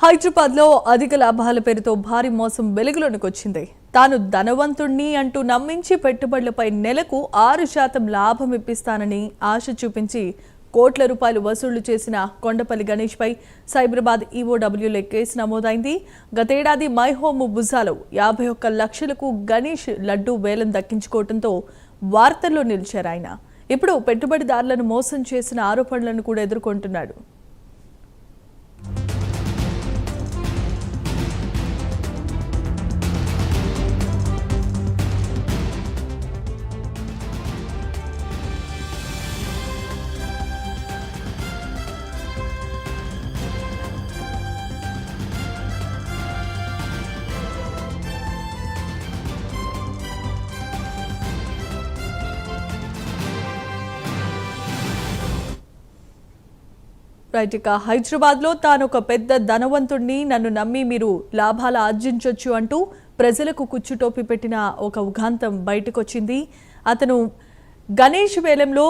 హైదరాబాద్ లో అధిక లాభాల పేరుతో భారీ మోసం వెలుగులోకి వచ్చింది. తాను ధనవంతుణ్ణి అంటూ నమ్మించి పెట్టుబడులపై నెలకు 6% లాభం ఇప్పిస్తానని ఆశ చూపించి కోట్ల రూపాయలు వసూళ్లు చేసిన కొండపల్లి గణేష్ పై సైబరాబాద్ ఈఓడబ్ల్యూలో కేసు నమోదైంది. గతేడాది మై హోమ్ భుజాలో 51 లక్షలకు గణేష్ లడ్డూ వేలం దక్కించుకోవడంతో వార్తల్లో నిలిచారు ఆయన. ఇప్పుడు పెట్టుబడిదారులను మోసం చేసిన ఆరోపణలను కూడా ఎదుర్కొంటున్నాడు. ఇక హైదరాబాద్ లో తాను ఒక పెద్ద ధనవంతుణ్ణి, నన్ను నమ్మి మీరు లాభాలు ఆర్జించొచ్చు అంటూ ప్రజలకు కుచ్చుటోపి పెట్టిన ఒక ఉగాంతం బయటకొచ్చింది. అతను గణేష్ వేలంలో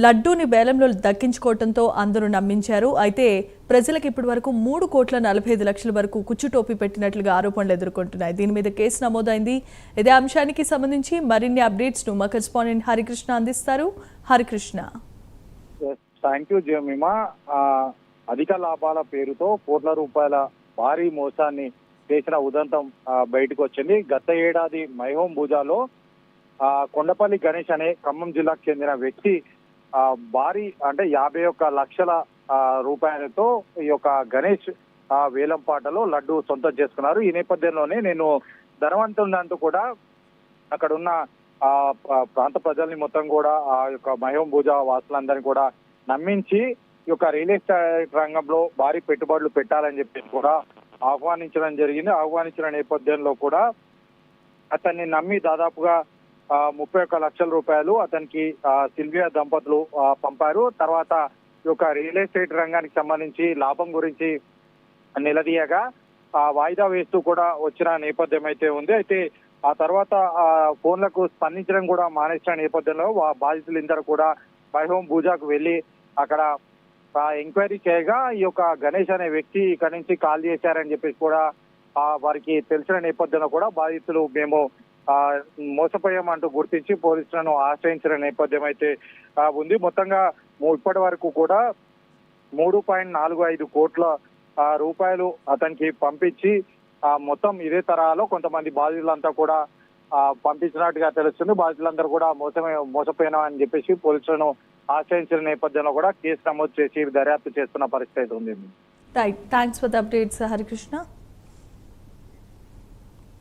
లడ్డూని వేలంలో దక్కించుకోవడంతో అందరూ నమ్మించారు. అయితే ప్రజలకు ఇప్పటి వరకు 3,45,00,000 వరకు కుచ్చుటోపి పెట్టినట్లుగా ఆరోపణలు ఎదుర్కొంటున్నాయి. దీని మీద కేసు నమోదైంది. ఇదే అంశానికి సంబంధించి మరిన్ని అప్డేట్స్ ను మా కరెస్పాండెంట్ హరికృష్ణ అందిస్తారు. హరికృష్ణ. Thank you Jemimah. అధిక లాభాల పేరుతో కోట్ల రూపాయల భారీ మోసాన్ని చేసిన ఉదంతం బయటకు వచ్చింది. గత ఏడాది మైహోం భూజాలో కొండపల్లి గణేష్ అనే ఖమ్మం జిల్లాకు చెందిన వ్యక్తి భారీ అంటే 51 లక్షల రూపాయలతో ఈ యొక్క గణేష్ వేలం పాటలో లడ్డు సొంతం చేసుకున్నారు. ఈ నేపథ్యంలోనే నేను ధనవంతులంటూ కూడా అక్కడ ఉన్న ప్రాంత ప్రజల్ని మొత్తం కూడా ఆ యొక్క మైహోం భూజా వాసులందరినీ కూడా నమ్మించి ఈ యొక్క రియల్ ఎస్టేట్ రంగంలో భారీ పెట్టుబడులు పెట్టాలని చెప్పి కూడా ఆహ్వానించడం జరిగింది. ఆహ్వానించిన నేపథ్యంలో కూడా అతన్ని నమ్మి దాదాపుగా 31 లక్షల రూపాయలు అతనికి సిల్వియా దంపతులు పంపారు. తర్వాత ఈ యొక్క రియల్ ఎస్టేట్ రంగానికి సంబంధించి లాభం గురించి నిలదీయగా వాయిదా వేస్తూ కూడా వచ్చిన నేపథ్యం అయితే ఉంది. అయితే ఆ తర్వాత ఫోన్లకు స్పందించడం కూడా మానేసిన నేపథ్యంలో బాధితులు ఇద్దరు కూడా మైహోం భూజాకు వెళ్లి అక్కడ ఎంక్వైరీ చేయగా ఈ యొక్క గణేష్ అనే వ్యక్తి ఇక్కడ నుంచి కాల్ చేశారని చెప్పేసి కూడా వారికి తెలిసిన నేపథ్యంలో కూడా బాధితులు మేము మోసపోయామంటూ గుర్తించి పోలీసులను ఆశ్రయించిన నేపథ్యం అయితే ఉంది. మొత్తంగా ఇప్పటి వరకు కూడా 3.45 కోట్ల రూపాయలు అతనికి పంపించి మొత్తం ఇదే తరహాలో కొంతమంది బాధితులంతా కూడా పంపించినట్టుగా తెలుస్తుంది. బాధితులందరూ కూడా మోసపోయినామని చెప్పేసి పోలీసులను ఆశ్రయించిన నేపథ్యంలో కూడా కేసు నమోదు చేసి దర్యాప్తు చేస్తున్న పరిస్థితి ఉంది. Right, thanks for the updates Harikrishna.